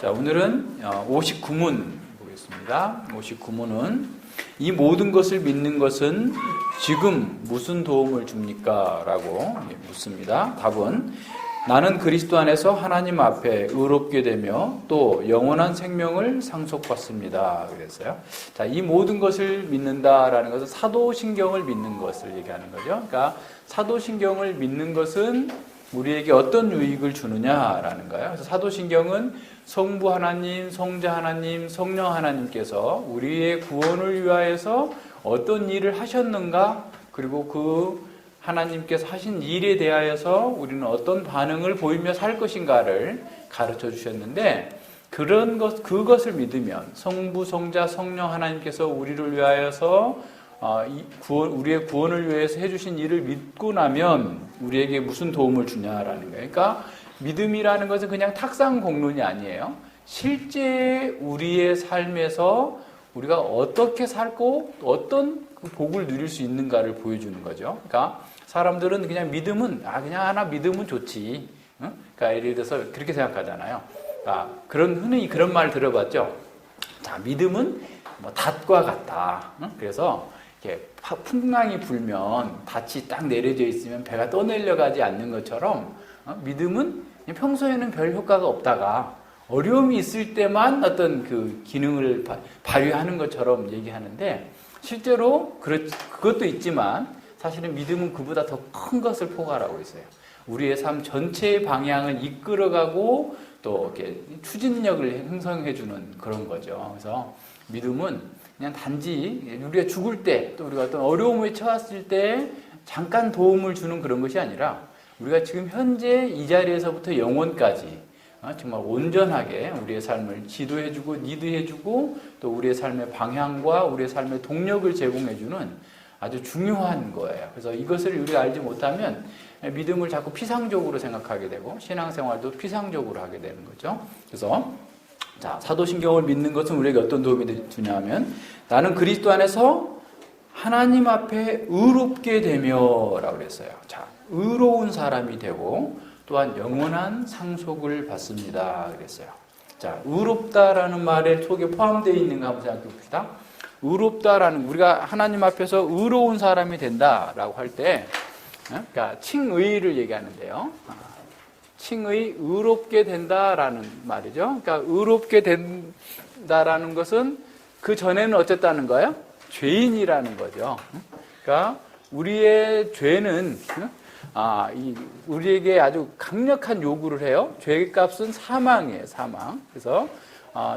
자, 오늘은 59문 보겠습니다. 59문은 이 모든 것을 믿는 것은 지금 무슨 도움을 줍니까? 라고 묻습니다. 답은 나는 그리스도 안에서 하나님 앞에 의롭게 되며 또 영원한 생명을 상속받습니다. 그랬어요. 자, 이 모든 것을 믿는다라는 것은 사도신경을 믿는 것을 얘기하는 거죠. 그러니까 사도신경을 믿는 것은 우리에게 어떤 유익을 주느냐라는 거예요. 그래서 사도신경은 성부 하나님, 성자 하나님, 성령 하나님께서 우리의 구원을 위하여서 어떤 일을 하셨는가, 그리고 그 하나님께서 하신 일에 대하여서 우리는 어떤 반응을 보이며 살 것인가를 가르쳐 주셨는데, 그것을 믿으면 성부, 성자, 성령 하나님께서 우리를 위하여서 우리의 구원을 위해서 해주신 일을 믿고 나면 우리에게 무슨 도움을 주냐라는 거예요. 그러니까 믿음이라는 것은 그냥 탁상공론이 아니에요. 실제 우리의 삶에서 우리가 어떻게 살고 어떤 복을 누릴 수 있는가를 보여주는 거죠. 그러니까 사람들은 그냥 믿음은 그냥 하나 믿으면 좋지. 그러니까 예를 들어서 그렇게 생각하잖아요. 흔히 그런 말 들어봤죠. 자, 믿음은 뭐 닷과 같다. 그래서 이렇게 풍랑이 불면 닷이 딱 내려져 있으면 배가 떠내려 가지 않는 것처럼 믿음은 평소에는 별 효과가 없다가 어려움이 있을 때만 어떤 그 기능을 발휘하는 것처럼 얘기하는데, 실제로 그것도 있지만 사실은 믿음은 그보다 더 큰 것을 포괄하고 있어요. 우리의 삶 전체의 방향을 이끌어가고 또 이렇게 추진력을 형성해주는 그런 거죠. 그래서 믿음은 그냥 단지 우리가 죽을 때, 또 우리가 어떤 어려움에 처했을 때 잠깐 도움을 주는 그런 것이 아니라 우리가 지금 현재 이 자리에서부터 영원까지 정말 온전하게 우리의 삶을 지도해주고 리드해주고 또 우리의 삶의 방향과 우리의 삶의 동력을 제공해주는 아주 중요한 거예요. 그래서 이것을 우리가 알지 못하면 믿음을 자꾸 피상적으로 생각하게 되고 신앙생활도 피상적으로 하게 되는 거죠. 그래서 자, 사도신경을 믿는 것은 우리에게 어떤 도움이 주냐면 나는 그리스도 안에서 하나님 앞에 의롭게 되며 라고 그랬어요. 자, 의로운 사람이 되고 또한 영원한 상속을 받습니다. 그랬어요. 자, 의롭다라는 말에 속에 포함되어 있는가 한번 생각해 봅시다. 의롭다라는, 우리가 하나님 앞에서 의로운 사람이 된다라고 할 때, 그러니까 칭의를 얘기하는데요. 칭의, 의롭게 된다라는 말이죠. 그러니까 의롭게 된다라는 것은 그 전에는 어쨌다는 거예요? 죄인이라는 거죠. 그러니까 우리의 죄는 우리에게 아주 강력한 요구를 해요. 죄의 값은 사망이에요, 사망. 그래서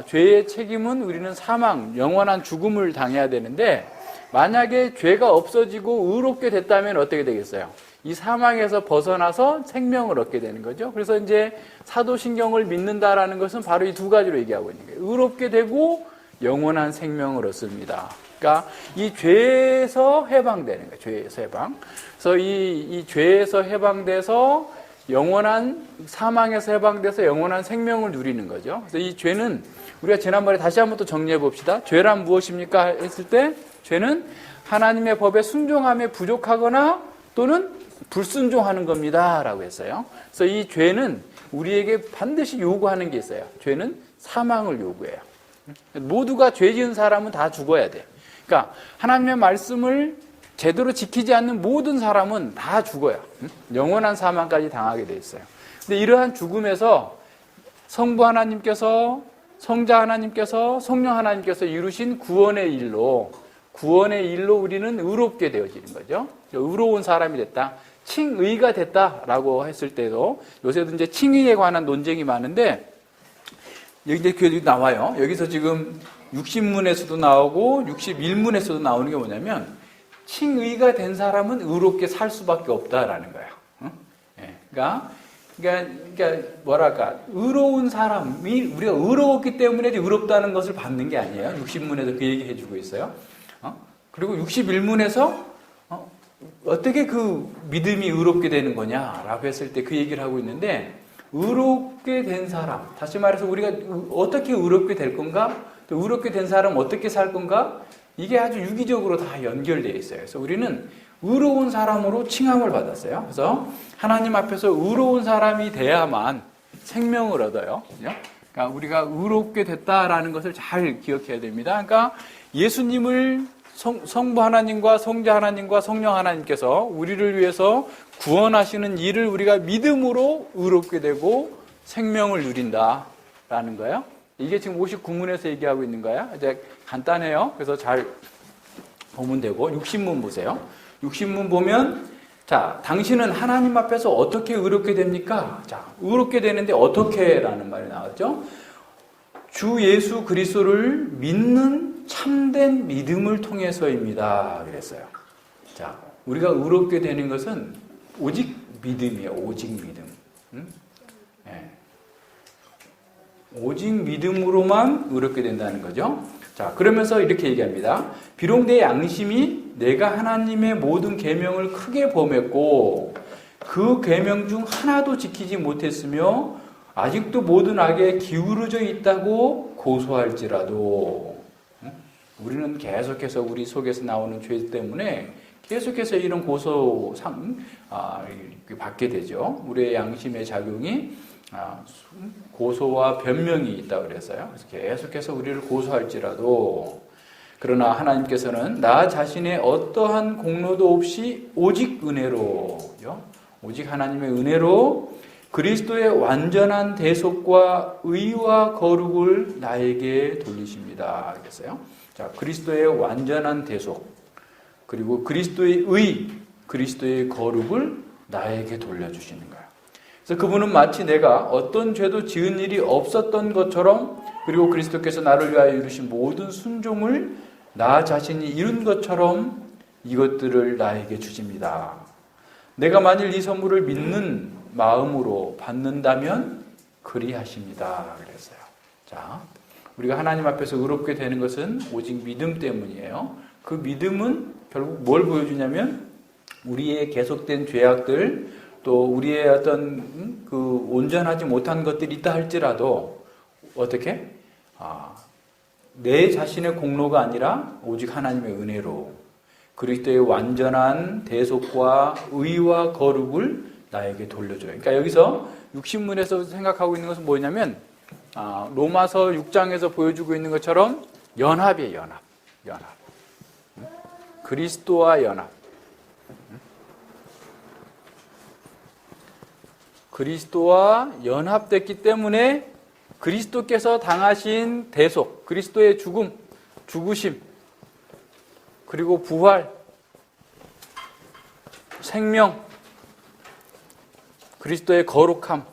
죄의 책임은 우리는 사망, 영원한 죽음을 당해야 되는데, 만약에 죄가 없어지고 의롭게 됐다면 어떻게 되겠어요? 이 사망에서 벗어나서 생명을 얻게 되는 거죠. 그래서 이제 사도신경을 믿는다라는 것은 바로 이 두 가지로 얘기하고 있는 거예요. 의롭게 되고 영원한 생명을 얻습니다. 그러니까 이 죄에서 해방되는 거예요. 죄에서 해방. 그래서 이 죄에서 해방돼서 영원한 사망에서 해방돼서 영원한 생명을 누리는 거죠. 그래서 이 죄는 우리가 지난번에 다시 한번 또 정리해 봅시다. 죄란 무엇입니까? 했을 때 죄는 하나님의 법에 순종함에 부족하거나 또는 불순종하는 겁니다. 라고 했어요. 그래서 이 죄는 우리에게 반드시 요구하는 게 있어요. 죄는 사망을 요구해요. 모두가 죄 지은 사람은 다 죽어야 돼요. 그러니까 하나님의 말씀을 제대로 지키지 않는 모든 사람은 다 죽어요. 영원한 사망까지 당하게 돼 있어요. 근데 이러한 죽음에서 성부 하나님께서, 성자 하나님께서, 성령 하나님께서 이루신 구원의 일로 우리는 의롭게 되어지는 거죠. 의로운 사람이 됐다. 칭의가 됐다라고 했을 때도, 요새도 이제 칭의에 관한 논쟁이 많은데, 여기 이제 나와요. 여기서 지금 60문에서도 나오고 61문에서도 나오는 게 뭐냐면, 칭의가 된 사람은 의롭게 살 수밖에 없다라는 거예요. 그러니까 뭐랄까, 의로운 사람이, 우리가 의로웠기 때문에 의롭다는 것을 받는 게 아니에요. 60문에서 그 얘기 해주고 있어요. 그리고 61문에서 어떻게 그 믿음이 의롭게 되는 거냐라고 했을 때 그 얘기를 하고 있는데, 의롭게 된 사람, 다시 말해서 우리가 어떻게 의롭게 될 건가, 또 의롭게 된 사람 어떻게 살 건가, 이게 아주 유기적으로 다 연결되어 있어요. 그래서 우리는 의로운 사람으로 칭함을 받았어요. 그래서 하나님 앞에서 의로운 사람이 돼야만 생명을 얻어요. 그죠? 그러니까 우리가 의롭게 됐다라는 것을 잘 기억해야 됩니다. 그러니까 예수님을 성부 하나님과 성자 하나님과 성령 하나님께서 우리를 위해서 구원하시는 일을 우리가 믿음으로 의롭게 되고 생명을 누린다라는 거예요. 이게 지금 59문에서 얘기하고 있는 거야. 이제 간단해요. 그래서 잘 보면 되고 60문 보세요. 60문 보면 자, 당신은 하나님 앞에서 어떻게 의롭게 됩니까? 자, 의롭게 되는데 어떻게 라는 말이 나왔죠. 주 예수 그리스도를 믿는 참된 믿음을 통해서입니다. 그랬어요. 자, 우리가 의롭게 되는 것은 오직 믿음이에요. 오직 믿음. 네. 오직 믿음으로만 의롭게 된다는 거죠. 자, 그러면서 이렇게 얘기합니다. 비록 내 양심이 내가 하나님의 모든 계명을 크게 범했고 그 계명 중 하나도 지키지 못했으며 아직도 모든 악에 기울어져 있다고 고소할지라도 우리는 계속해서 우리 속에서 나오는 죄 때문에 계속해서 이런 고소상 받게 되죠. 우리의 양심의 작용이 고소와 변명이 있다고 그랬어요. 그래서 계속해서 우리를 고소할지라도 그러나 하나님께서는 나 자신의 어떠한 공로도 없이 오직 은혜로요. 오직 하나님의 은혜로 그리스도의 완전한 대속과 의와 거룩을 나에게 돌리십니다. 그랬어요. 자, 그리스도의 완전한 대속 그리고 그리스도의 의, 그리스도의 거룩을 나에게 돌려주시는 거예요. 그래서 그분은 마치 내가 어떤 죄도 지은 일이 없었던 것처럼 그리고 그리스도께서 나를 위하여 이루신 모든 순종을 나 자신이 이룬 것처럼 이것들을 나에게 주십니다. 내가 만일 이 선물을 믿는 마음으로 받는다면 그리하십니다. 그랬어요. 자, 우리가 하나님 앞에서 의롭게 되는 것은 오직 믿음 때문이에요. 그 믿음은 결국 뭘 보여주냐면 우리의 계속된 죄악들 또 우리의 어떤 그 온전하지 못한 것들이 있다 할지라도 어떻게? 내 자신의 공로가 아니라 오직 하나님의 은혜로 그리스도의 완전한 대속과 의와 거룩을 나에게 돌려줘요. 그러니까 여기서 60문에서 생각하고 있는 것은 뭐냐면 로마서 6장에서 보여주고 있는 것처럼 연합이에요. 연합. 그리스도와 연합. 그리스도와 연합됐기 때문에 그리스도께서 당하신 대속, 그리스도의 죽으심, 그리고 부활, 생명, 그리스도의 거룩함,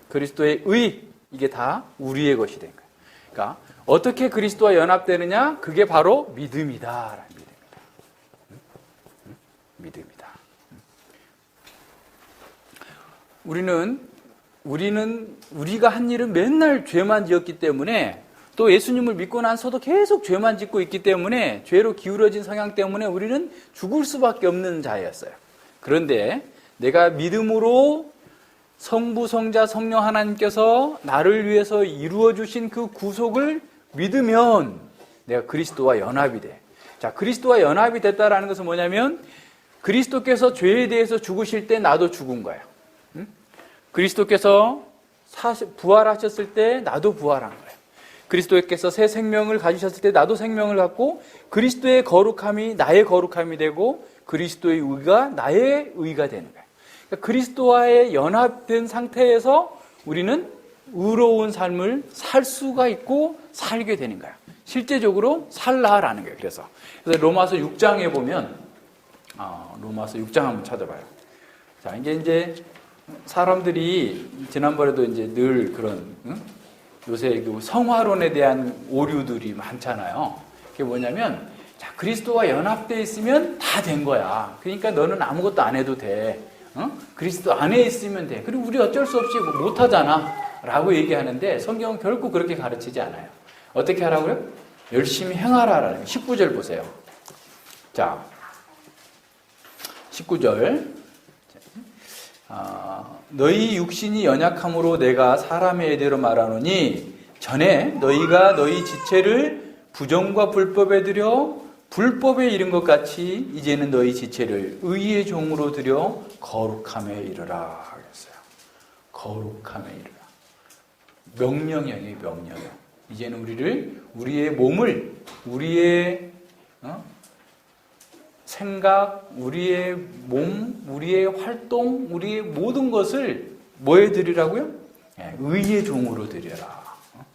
그리스도의 의, 이게 다 우리의 것이 된 거예요. 그러니까 어떻게 그리스도와 연합되느냐? 그게 바로 믿음이다. 믿음이다. 우리가 한 일은 맨날 죄만 지었기 때문에 또 예수님을 믿고 나서도 계속 죄만 짓고 있기 때문에 죄로 기울어진 성향 때문에 우리는 죽을 수밖에 없는 자였어요. 그런데 내가 믿음으로 성부, 성자, 성령 하나님께서 나를 위해서 이루어 주신 그 구속을 믿으면 내가 그리스도와 연합이 돼. 자, 그리스도와 연합이 됐다라는 것은 뭐냐면 그리스도께서 죄에 대해서 죽으실 때 나도 죽은 거예요. 그리스도께서 부활하셨을 때 나도 부활한 거예요. 그리스도께서 새 생명을 가지셨을 때 나도 생명을 갖고 그리스도의 거룩함이 나의 거룩함이 되고 그리스도의 의가 나의 의가 되는 거예요. 그러니까 그리스도와의 연합된 상태에서 우리는 의로운 삶을 살 수가 있고 살게 되는 거예요. 실제적으로 살라라는 거예요. 그래서 로마서 6장에 보면 로마서 6장 한번 찾아봐요. 자, 이제 사람들이 지난번에도 이제 늘 그런 요새 그 성화론에 대한 오류들이 많잖아요. 그게 뭐냐면 자, 그리스도와 연합되어 있으면 다 된 거야. 그러니까 너는 아무것도 안 해도 돼. 그리스도 안에 있으면 돼. 그리고 우리 어쩔 수 없이 못하잖아 라고 얘기하는데 성경은 결코 그렇게 가르치지 않아요. 어떻게 하라고요? 열심히 행하라라는 19절 보세요. 자, 19절 너희 육신이 연약함으로 내가 사람의 예대로 말하노니 전에 너희가 너희 지체를 부정과 불법에 들여 불법에 이른 것 같이 이제는 너희 지체를 의의 종으로 들여 거룩함에 이르라 하겠어요. 거룩함에 이르라. 명령형이에요, 명령형. 이제는 우리의 몸을, 우리의 생각, 우리의 몸, 우리의 활동, 우리의 모든 것을 뭐에 드리라고요? 의의 종으로 드려라.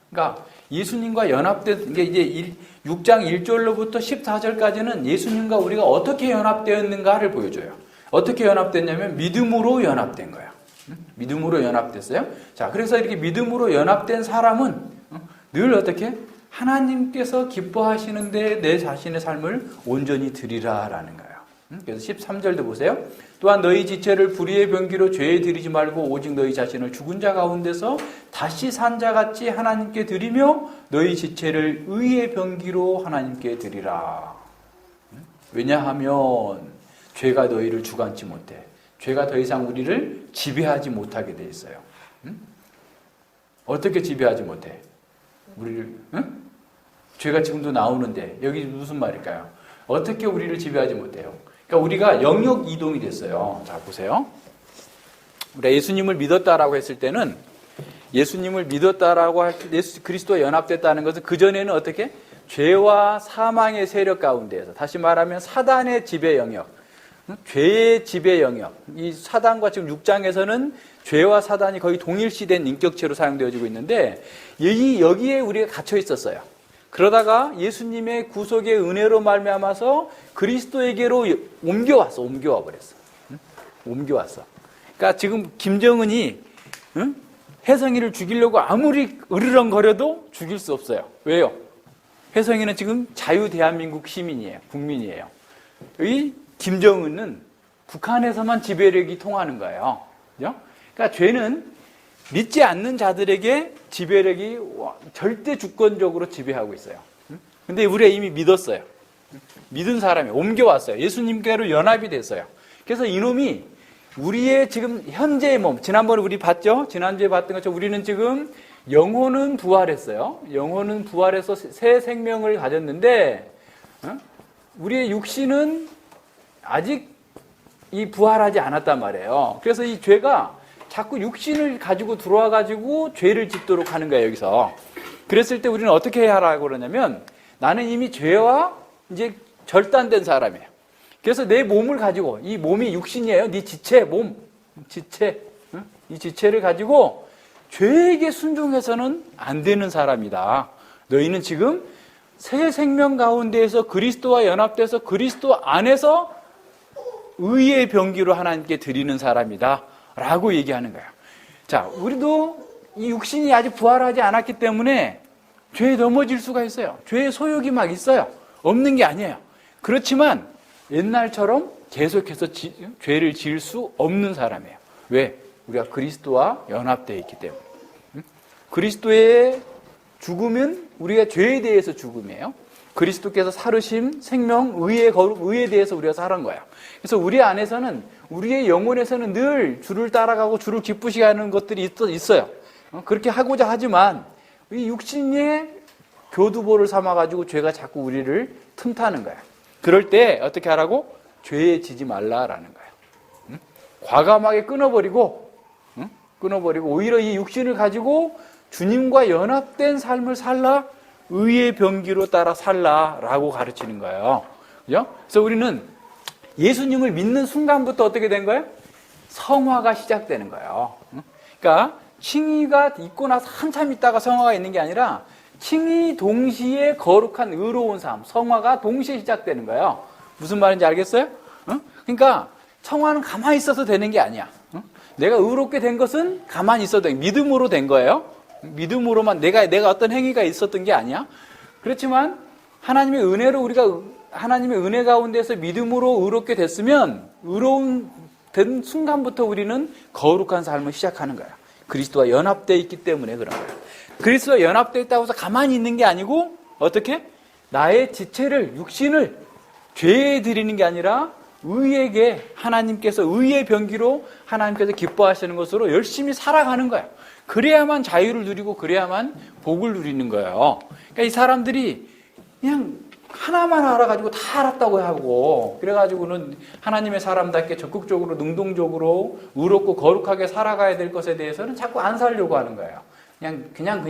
그러니까 예수님과 연합된, 이제 6장 1절로부터 14절까지는 예수님과 우리가 어떻게 연합되었는가를 보여줘요. 어떻게 연합됐냐면 믿음으로 연합된 거야. 믿음으로 연합됐어요. 자, 그래서 이렇게 믿음으로 연합된 사람은 늘 어떻게? 하나님께서 기뻐하시는데 내 자신의 삶을 온전히 드리라라는 거예요. 그래서 13절도 보세요. 또한 너희 지체를 불의의 병기로 죄에 드리지 말고 오직 너희 자신을 죽은 자 가운데서 다시 산 자같이 하나님께 드리며 너희 지체를 의의 병기로 하나님께 드리라. 왜냐하면 죄가 너희를 주관치 못해. 죄가 더 이상 우리를 지배하지 못하게 돼 있어요. 어떻게 지배하지 못해? 우리를, 죄가 지금도 나오는데 여기 무슨 말일까요? 어떻게 우리를 지배하지 못해요? 그러니까 우리가 영역 이동이 됐어요. 자, 보세요. 우리가 예수님을 믿었다라고 했을 때는 예수님을 믿었다라고 할 때 예수 그리스도와 연합됐다는 것은 그전에는 어떻게? 죄와 사망의 세력 가운데에서, 다시 말하면 사단의 지배 영역, 죄의 지배 영역, 이 사단과 지금 6장에서는 죄와 사단이 거의 동일시된 인격체로 사용되어지고 있는데 여기에 우리가 갇혀 있었어요. 그러다가 예수님의 구속의 은혜로 말미암아서 그리스도에게로 옮겨와 버렸어. 옮겨왔어. 그러니까 지금 김정은이 혜성이를 죽이려고 아무리 으르렁거려도 죽일 수 없어요. 왜요? 혜성이는 지금 자유 대한민국 시민이에요. 국민이에요. 이 김정은은 북한에서만 지배력이 통하는 거예요. 그죠? 그러니까 죄는 믿지 않는 자들에게 지배력이 절대 주권적으로 지배하고 있어요. 근데 우리가 이미 믿었어요. 믿은 사람이 옮겨왔어요. 예수님께로 연합이 됐어요. 그래서 이놈이 우리의 지금 현재의 몸, 지난번에 우리 봤죠? 지난주에 봤던 것처럼 우리는 지금 영혼은 부활했어요. 영혼은 부활해서 새 생명을 가졌는데 우리의 육신은 아직 이 부활하지 않았단 말이에요. 그래서 이 죄가 자꾸 육신을 가지고 들어와가지고 죄를 짓도록 하는 거예요, 여기서. 그랬을 때 우리는 어떻게 해야 하라고 그러냐면 나는 이미 죄와 이제 절단된 사람이에요. 그래서 내 몸을 가지고, 이 몸이 육신이에요. 네 지체, 몸, 지체. 이 지체를 가지고 죄에게 순종해서는 안 되는 사람이다. 너희는 지금 새 생명 가운데에서 그리스도와 연합돼서 그리스도 안에서 의의 병기로 하나님께 드리는 사람이다. 라고 얘기하는 거예요. 자, 우리도 이 육신이 아직 부활하지 않았기 때문에 죄에 넘어질 수가 있어요. 죄의 소욕이 막 있어요. 없는 게 아니에요. 그렇지만 옛날처럼 계속해서 죄를 지을 수 없는 사람이에요. 왜? 우리가 그리스도와 연합되어 있기 때문에. 그리스도의 죽음은 우리가 죄에 대해서 죽음이에요. 그리스도께서 살으심, 생명, 의에 대해서 우리가 살은 거예요. 그래서 우리 안에서는, 우리의 영혼에서는 늘 주를 따라가고 주를 기쁘시게 하는 것들이 있어요. 그렇게 하고자 하지만 이 육신의 교두보를 삼아가지고 죄가 자꾸 우리를 틈타는 거예요. 그럴 때 어떻게 하라고? 죄에 지지 말라라는 거예요. 과감하게 끊어버리고 오히려 이 육신을 가지고 주님과 연합된 삶을 살라, 의의 병기로 따라 살라라고 가르치는 거예요. 그죠? 그래서 우리는 예수님을 믿는 순간부터 어떻게 된 거예요? 성화가 시작되는 거예요. 그러니까 칭의가 있고 나서 한참 있다가 성화가 있는 게 아니라 칭의 동시에 거룩한 의로운 삶, 성화가 동시에 시작되는 거예요. 무슨 말인지 알겠어요? 그러니까 성화는 가만히 있어서 되는 게 아니야. 내가 의롭게 된 것은 가만히 있어도 돼. 믿음으로 된 거예요. 믿음으로만 내가 어떤 행위가 있었던 게 아니야. 그렇지만 하나님의 은혜로 우리가 하나님의 은혜 가운데서 믿음으로 의롭게 됐으면 의로운 된 순간부터 우리는 거룩한 삶을 시작하는 거야. 그리스도와 연합되어 있기 때문에 그런 거야. 그리스도와 연합되어 있다고 해서 가만히 있는 게 아니고 어떻게? 나의 지체를, 육신을 죄에 드리는 게 아니라 의에게 하나님께서 의의 병기로 하나님께서 기뻐하시는 것으로 열심히 살아가는 거야. 그래야만 자유를 누리고 그래야만 복을 누리는 거예요. 그러니까 이 사람들이 그냥 하나만 알아가지고 다 알았다고 하고 그래가지고는 하나님의 사람답게 적극적으로 능동적으로 의롭고 거룩하게 살아가야 될 것에 대해서는 자꾸 안 살려고 하는 거예요. 그냥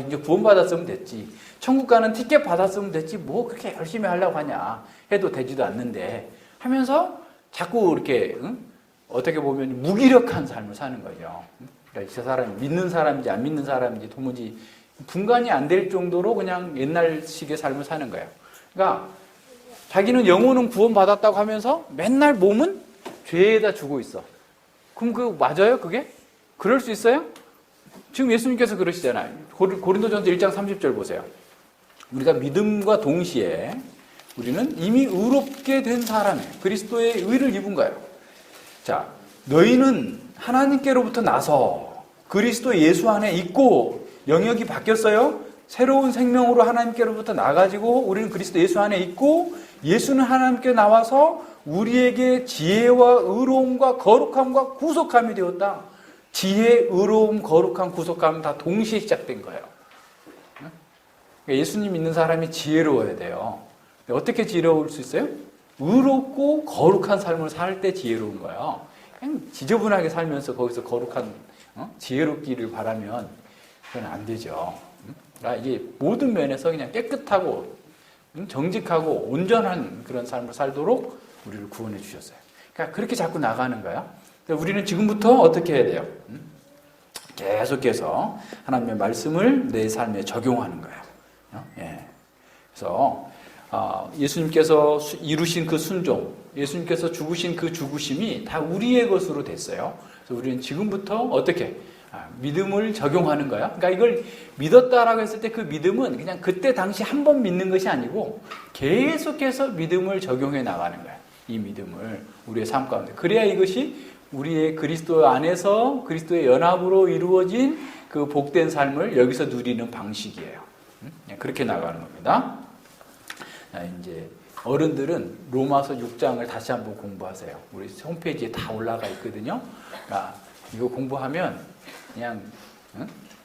이제 구원받았으면 됐지. 천국 가는 티켓 받았으면 됐지. 뭐 그렇게 열심히 하려고 하냐. 해도 되지도 않는데 하면서 자꾸 이렇게 어떻게 보면 무기력한 삶을 사는 거죠. 그러니까 이 사람이 믿는 사람인지 안 믿는 사람인지 도무지 분간이 안 될 정도로 그냥 옛날식의 삶을 사는 거예요. 그러니까 자기는 영혼은 구원받았다고 하면서 맨날 몸은 죄에다 주고 있어. 그럼 그거 맞아요? 그게? 그럴 수 있어요? 지금 예수님께서 그러시잖아요. 고린도전서 1장 30절 보세요. 우리가 믿음과 동시에 우리는 이미 의롭게 된 사람이에요. 그리스도의 의를 입은 거예요. 자, 너희는 하나님께로부터 나서 그리스도 예수 안에 있고 영역이 바뀌었어요. 새로운 생명으로 하나님께로부터 나가지고 우리는 그리스도 예수 안에 있고 예수는 하나님께 나와서 우리에게 지혜와 의로움과 거룩함과 구속함이 되었다. 지혜, 의로움, 거룩함, 구속함은 다 동시에 시작된 거예요. 예수님 믿는 사람이 지혜로워야 돼요. 어떻게 지혜로울 수 있어요? 의롭고 거룩한 삶을 살 때 지혜로운 거예요. 그냥 지저분하게 살면서 거기서 거룩한 지혜롭기를 바라면 그건 안 되죠. 그러니까 이게 모든 면에서 그냥 깨끗하고 정직하고 온전한 그런 삶을 살도록 우리를 구원해 주셨어요. 그러니까 그렇게 자꾸 나가는 거예요. 우리는 지금부터 어떻게 해야 돼요? 계속해서 하나님의 말씀을 내 삶에 적용하는 거예요. 예. 그래서 예수님께서 이루신 그 순종, 예수님께서 죽으신 그 죽으심이 다 우리의 것으로 됐어요. 그래서 우리는 지금부터 어떻게 믿음을 적용하는 거야. 그러니까 이걸 믿었다라고 했을 때 그 믿음은 그냥 그때 당시 한 번 믿는 것이 아니고 계속해서 믿음을 적용해 나가는 거야. 이 믿음을 우리의 삶 가운데. 그래야 이것이 우리의 그리스도 안에서 그리스도의 연합으로 이루어진 그 복된 삶을 여기서 누리는 방식이에요. 그렇게 나가는 겁니다. 이제 어른들은 로마서 6장을 다시 한번 공부하세요. 우리 홈페이지에 다 올라가 있거든요. 그러니까 이거 공부하면 그냥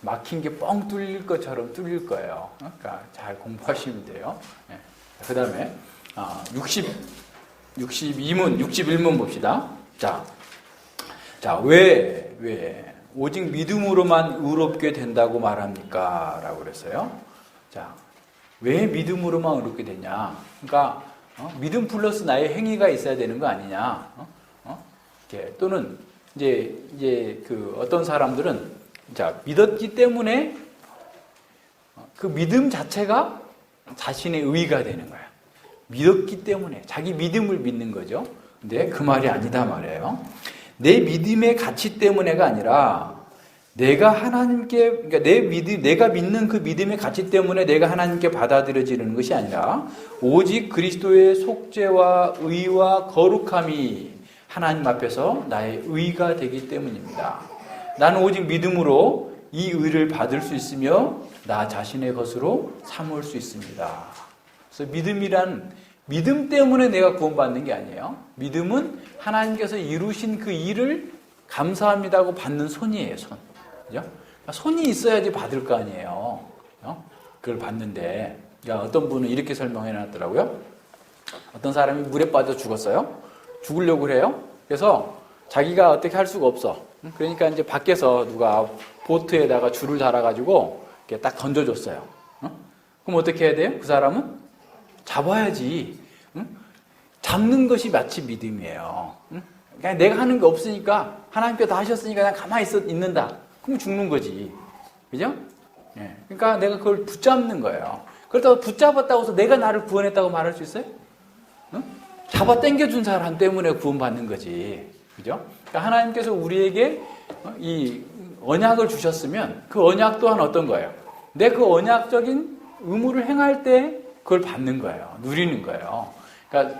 막힌 게 뻥 뚫릴 것처럼 뚫릴 거예요. 그러니까 잘 공부하시면 돼요. 그 다음에 61문 봅시다. 왜 오직 믿음으로만 의롭게 된다고 말합니까? 라고 그랬어요. 자, 왜 믿음으로만 의롭게 되냐? 그러니까 믿음 플러스 나의 행위가 있어야 되는 거 아니냐? 또는 이제 그 어떤 사람들은 믿었기 때문에 그 믿음 자체가 자신의 의가 되는 거야. 믿었기 때문에 자기 믿음을 믿는 거죠. 근데 그 말이 아니다 말이에요. 내 믿음의 가치 때문에가 아니라 내가 하나님께, 그러니까 내가 믿는 그 믿음의 가치 때문에 내가 하나님께 받아들여지는 것이 아니라 오직 그리스도의 속죄와 의와 거룩함이 하나님 앞에서 나의 의가 되기 때문입니다. 나는 오직 믿음으로 이 의를 받을 수 있으며 나 자신의 것으로 삼을 수 있습니다. 그래서 믿음 때문에 내가 구원받는 게 아니에요. 믿음은 하나님께서 이루신 그 일을 감사합니다고 받는 손이에요, 손. 그죠? 손이 있어야지 받을 거 아니에요. 그걸 받는데, 어떤 분은 이렇게 설명해 놨더라고요. 어떤 사람이 물에 빠져 죽었어요. 죽으려고 그래요. 그래서 자기가 어떻게 할 수가 없어. 그러니까 이제 밖에서 누가 보트에다가 줄을 달아가지고 이렇게 딱 던져줬어요. 그럼 어떻게 해야 돼요? 그 사람은 잡아야지. 잡는 것이 마치 믿음이에요. 그냥 내가 하는 게 없으니까 하나님께서 다 하셨으니까 그냥 가만히 있는다. 그럼 죽는 거지. 그죠? 예. 그러니까 내가 그걸 붙잡는 거예요. 그렇다고 붙잡았다고 해서 내가 나를 구원했다고 말할 수 있어요? 잡아 당겨준 사람 때문에 구원받는 거지. 그죠? 그러니까 하나님께서 우리에게 이 언약을 주셨으면 그 언약 또한 어떤 거예요? 내 그 언약적인 의무를 행할 때 그걸 받는 거예요. 누리는 거예요. 그러니까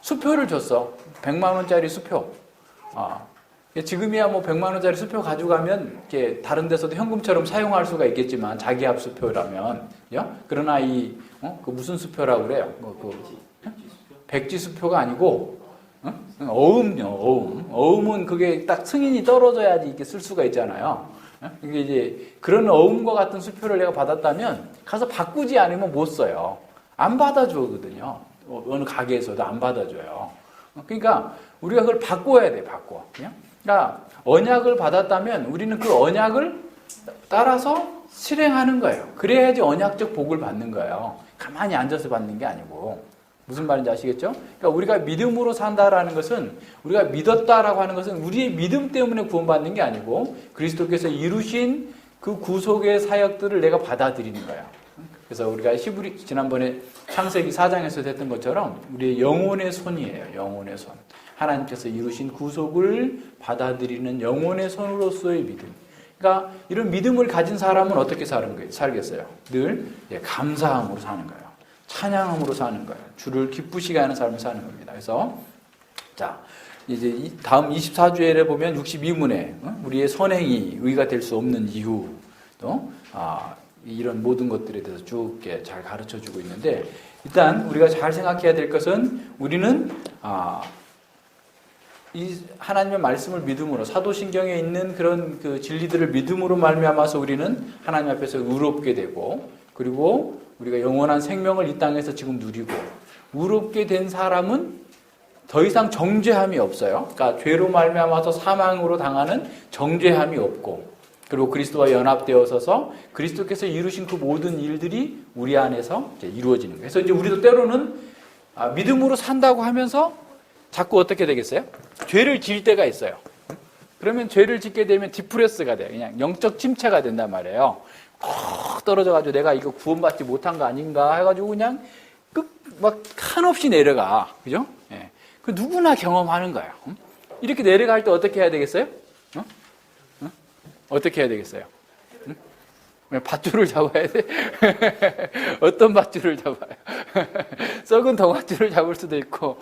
수표를 줬어. 100만 원짜리 수표. 지금이야 뭐 100만 원짜리 수표 가져가면 이렇게 다른 데서도 현금처럼 사용할 수가 있겠지만 자기합 수표라면, 그러나 그 무슨 수표라고 그래요? 백지 수표가 아니고 어음요. 어음은 그게 딱 승인이 떨어져야지 이렇게 쓸 수가 있잖아요. 이게 이제 그런 어음과 같은 수표를 내가 받았다면 가서 바꾸지 않으면 못 써요. 안 받아주거든요. 어느 가게에서도 안 받아줘요. 그러니까 우리가 그걸 바꿔야 돼, 바꿔. 그러니까 언약을 받았다면 우리는 그 언약을 따라서 실행하는 거예요. 그래야지 언약적 복을 받는 거예요. 가만히 앉아서 받는 게 아니고. 무슨 말인지 아시겠죠? 그러니까 우리가 믿음으로 산다라는 것은, 우리가 믿었다라고 하는 것은 우리의 믿음 때문에 구원받는 게 아니고 그리스도께서 이루신 그 구속의 사역들을 내가 받아들이는 거예요. 그래서 우리가 지난번에 창세기 4장에서 했던 것처럼 우리의 영혼의 손이에요. 영혼의 손. 하나님께서 이루신 구속을 받아들이는 영혼의 손으로서의 믿음. 그러니까 이런 믿음을 가진 사람은 어떻게 살겠어요? 늘 감사함으로 사는 거예요. 찬양함으로 사는 거예요. 주를 기쁘시게 하는 삶을 사는 겁니다. 그래서 자, 이제 다음 24주일에 보면 62문에 우리의 선행이 의가 될 수 없는 이유, 또 이런 모든 것들에 대해서 쭉 잘 가르쳐주고 있는데, 일단 우리가 잘 생각해야 될 것은 우리는 이 하나님의 말씀을 믿음으로, 사도신경에 있는 그런 그 진리들을 믿음으로 말미암아서 우리는 하나님 앞에서 의롭게 되고, 그리고 우리가 영원한 생명을 이 땅에서 지금 누리고, 의롭게 된 사람은 더 이상 정죄함이 없어요. 그러니까 죄로 말미암아서 사망으로 당하는 정죄함이 없고, 그리고 그리스도와 연합되어서서 그리스도께서 이루신 그 모든 일들이 우리 안에서 이제 이루어지는 거예요. 그래서 이제 우리도 때로는 믿음으로 산다고 하면서 자꾸 어떻게 되겠어요? 죄를 지을 때가 있어요. 그러면 죄를 짓게 되면 디프레스가 돼요. 그냥 영적 침체가 된단 말이에요. 콕 떨어져가지고 내가 이거 구원받지 못한 거 아닌가 해가지고 그냥 막 한없이 내려가. 그죠? 예. 그 누구나 경험하는 거예요. 이렇게 내려갈 때 어떻게 해야 되겠어요? 어떻게 해야 되겠어요? 밧줄을 잡아야 돼? 어떤 밧줄을 잡아요? 썩은 덩어줄을 잡을 수도 있고,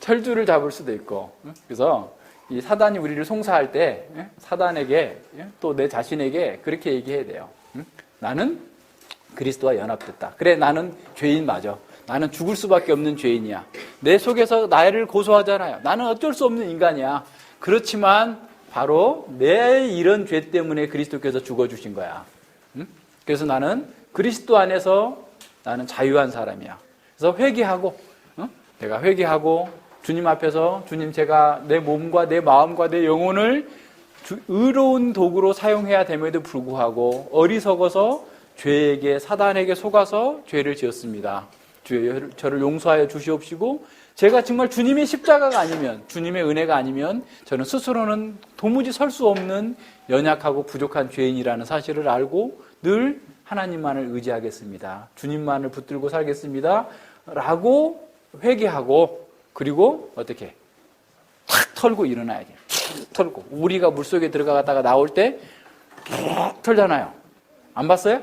철줄을 잡을 수도 있고. 그래서 이 사단이 우리를 송사할 때 사단에게 또 내 자신에게 그렇게 얘기해야 돼요. 나는 그리스도와 연합됐다. 그래, 나는 죄인 맞아. 나는 죽을 수밖에 없는 죄인이야. 내 속에서 나를 고소하잖아요. 나는 어쩔 수 없는 인간이야. 그렇지만 바로 내 이런 죄 때문에 그리스도께서 죽어주신 거야. 그래서 나는 그리스도 안에서 나는 자유한 사람이야. 그래서 회개하고, 내가 회개하고 주님 앞에서 주님, 제가 내 몸과 내 마음과 내 영혼을 의로운 도구로 사용해야 됨에도 불구하고 어리석어서 죄에게, 사단에게 속아서 죄를 지었습니다. 주여 저를 용서하여 주시옵시고, 제가 정말 주님의 십자가가 아니면, 주님의 은혜가 아니면 저는 스스로는 도무지 설 수 없는 연약하고 부족한 죄인이라는 사실을 알고 늘 하나님만을 의지하겠습니다. 주님만을 붙들고 살겠습니다. 라고 회개하고, 그리고 어떻게? 탁 털고 일어나야 돼요. 탁 털고. 우리가 물속에 들어가다가 나올 때 탁 털잖아요. 안 봤어요?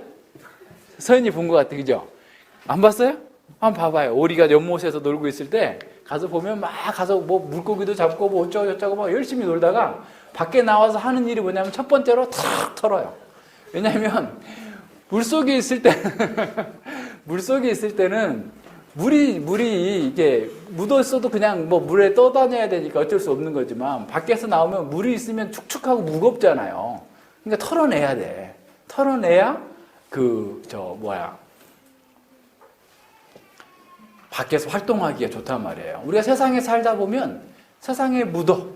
서연이 본 것 같아, 그죠? 안 봤어요? 한번 봐봐요. 오리가 연못에서 놀고 있을 때 가서 보면 막 가서 뭐 물고기도 잡고 뭐 어쩌고 막 열심히 놀다가 밖에 나와서 하는 일이 뭐냐면 첫 번째로 탁 털어요. 왜냐하면 물속에 있을 때는 물이 이게 묻었어도 그냥 뭐 물에 떠다녀야 되니까 어쩔 수 없는 거지만, 밖에서 나오면 물이 있으면 축축하고 무겁잖아요. 그러니까 털어내야 돼. 털어내야 밖에서 활동하기가 좋단 말이에요. 우리가 세상에 살다 보면 세상에 묻어.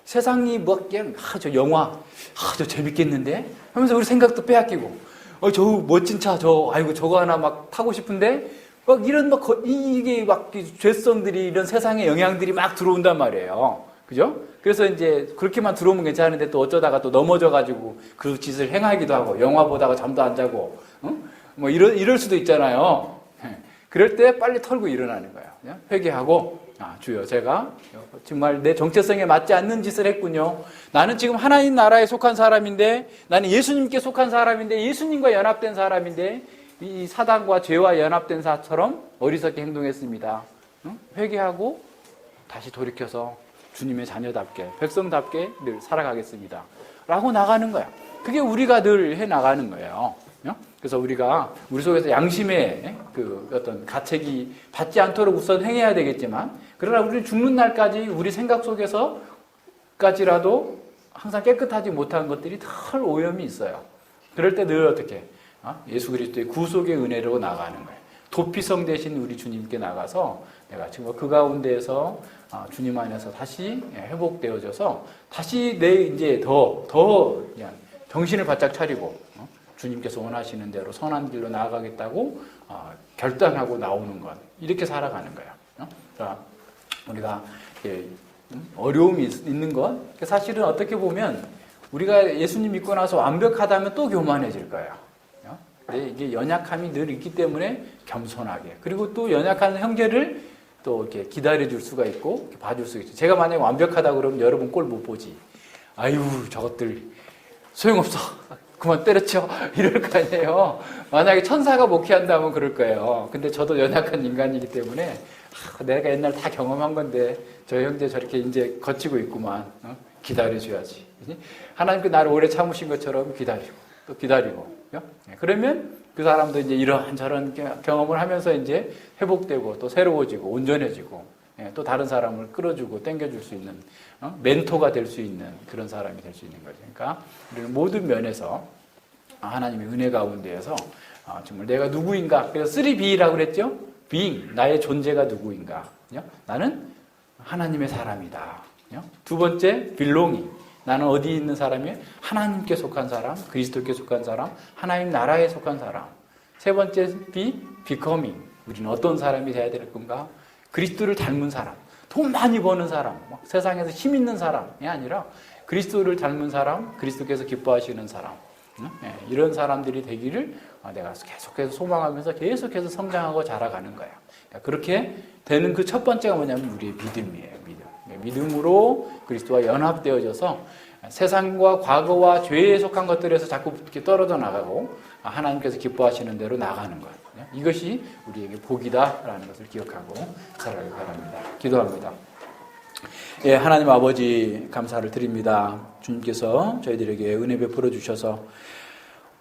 세상이 뭐 그냥 저 영화 저 재밌겠는데 하면서 우리 생각도 빼앗기고, 저 멋진 차 아이고 저거 하나 막 타고 싶은데 막 이런 이게 막 죄성들이, 이런 세상의 영향들이 막 들어온단 말이에요. 그죠? 그래서 이제 그렇게만 들어오면 괜찮은데 또 어쩌다가 또 넘어져가지고 그 짓을 행하기도 하고, 영화 보다가 잠도 안 자고, 뭐 이럴 수도 있잖아요. 그럴 때 빨리 털고 일어나는 거예요. 회개하고, 주여, 제가 정말 내 정체성에 맞지 않는 짓을 했군요. 나는 지금 하나님 나라에 속한 사람인데, 나는 예수님께 속한 사람인데, 예수님과 연합된 사람인데, 이 사단과 죄와 연합된 사처럼 어리석게 행동했습니다. 회개하고 다시 돌이켜서 주님의 자녀답게, 백성답게 늘 살아가겠습니다. 라고 나가는 거야. 그게 우리가 늘 해 나가는 거예요. 그래서 우리가 우리 속에서 양심의 그 어떤 가책이 받지 않도록 우선 행해야 되겠지만, 그러나 우리 죽는 날까지 우리 생각 속에서까지라도 항상 깨끗하지 못한 것들이 덜 오염이 있어요. 그럴 때 늘 어떻게? 예수 그리스도의 구속의 은혜로 나가는 거예요. 도피성 대신 우리 주님께 나가서 내가 지금 그 가운데에서 주님 안에서 다시 회복되어져서 다시 이제 더 정신을 바짝 차리고 주님께서 원하시는 대로 선한 길로 나아가겠다고 결단하고 나오는 것, 이렇게 살아가는 거예요. 그러니까 우리가 어려움이 있는 것, 사실은 어떻게 보면 우리가 예수님 믿고 나서 완벽하다면 또 교만해질 거예요. 근데 이게 연약함이 늘 있기 때문에 겸손하게, 그리고 또 연약한 형제를 또 이렇게 기다려줄 수가 있고 봐줄 수가 있죠. 제가 만약에 완벽하다 그러면 여러분 꼴 못 보지. 아유, 저것들 소용없어, 그만 때려쳐, 이럴 거 아니에요. 만약에 천사가 목회한다면 그럴 거예요. 근데 저도 연약한 인간이기 때문에 내가 옛날 다 경험한 건데 저 형제 저렇게 이제 거치고 있구만, 기다려줘야지. 하나님께 나를 오래 참으신 것처럼 기다리고 또 기다리고, 그러면 그 사람도 이제 이런저런 경험을 하면서 이제 회복되고 또 새로워지고 온전해지고, 또 다른 사람을 끌어주고 땡겨줄 수 있는, 멘토가 될 수 있는 그런 사람이 될 수 있는 거죠. 그러니까 우리는 모든 면에서 하나님의 은혜 가운데에서 정말 내가 누구인가, 그래서 3B라고 그랬죠. being, 나의 존재가 누구인가. 나는 하나님의 사람이다. 두 번째, belonging, 나는 어디에 있는 사람이에요? 하나님께 속한 사람, 그리스도께 속한 사람, 하나님 나라에 속한 사람. 세 번째, becoming, 우리는 어떤 사람이 돼야 될 건가? 그리스도를 닮은 사람, 돈 많이 버는 사람, 세상에서 힘 있는 사람이 아니라 그리스도를 닮은 사람, 그리스도께서 기뻐하시는 사람, 이런 사람들이 되기를 내가 계속해서 소망하면서 계속해서 성장하고 자라가는 거야. 그렇게 되는 그 첫 번째가 뭐냐면 우리의 믿음이에요. 믿음으로 그리스도와 연합되어져서 세상과 과거와 죄에 속한 것들에서 자꾸 이렇게 떨어져 나가고 하나님께서 기뻐하시는 대로 나가는 것. 이것이 우리에게 복이다라는 것을 기억하고 살아가기 바랍니다. 기도합니다. 예, 하나님 아버지 감사를 드립니다. 주님께서 저희들에게 은혜 베풀어 주셔서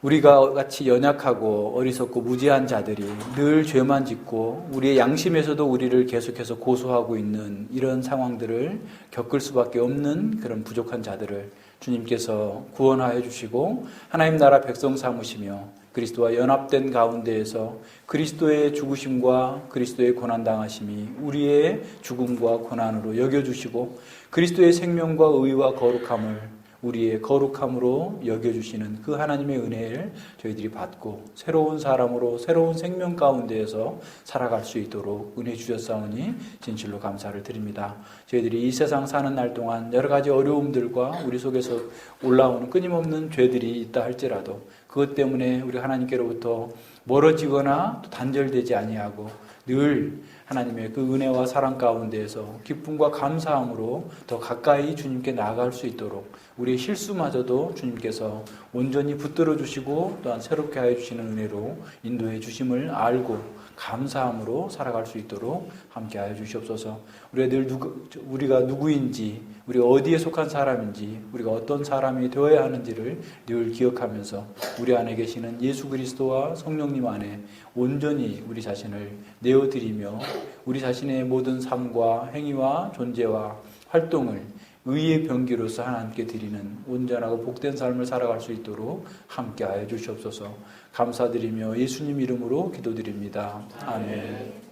우리가 같이 연약하고 어리석고 무지한 자들이 늘 죄만 짓고 우리의 양심에서도 우리를 계속해서 고소하고 있는 이런 상황들을 겪을 수밖에 없는 그런 부족한 자들을 주님께서 구원하여 주시고 하나님 나라 백성 삼으시며 그리스도와 연합된 가운데에서 그리스도의 죽으심과 그리스도의 고난당하심이 우리의 죽음과 고난으로 여겨주시고 그리스도의 생명과 의와 거룩함을 우리의 거룩함으로 여겨주시는 그 하나님의 은혜를 저희들이 받고 새로운 사람으로 새로운 생명 가운데에서 살아갈 수 있도록 은혜 주셨사오니 진실로 감사를 드립니다. 저희들이 이 세상 사는 날 동안 여러 가지 어려움들과 우리 속에서 올라오는 끊임없는 죄들이 있다 할지라도 그것 때문에 우리 하나님께로부터 멀어지거나 또 단절되지 아니하고 늘 하나님의 그 은혜와 사랑 가운데에서 기쁨과 감사함으로 더 가까이 주님께 나아갈 수 있도록 우리의 실수마저도 주님께서 온전히 붙들어 주시고 또한 새롭게 하여 주시는 은혜로 인도해 주심을 알고 감사함으로 살아갈 수 있도록 함께 하여 주시옵소서. 우리가 누구인지, 우리가 어디에 속한 사람인지, 우리가 어떤 사람이 되어야 하는지를 늘 기억하면서 우리 안에 계시는 예수 그리스도와 성령님 안에 온전히 우리 자신을 내어드리며 우리 자신의 모든 삶과 행위와 존재와 활동을 의의 병기로서 하나님께 드리는 온전하고 복된 삶을 살아갈 수 있도록 함께하여 주시옵소서. 감사드리며 예수님 이름으로 기도드립니다. 아멘.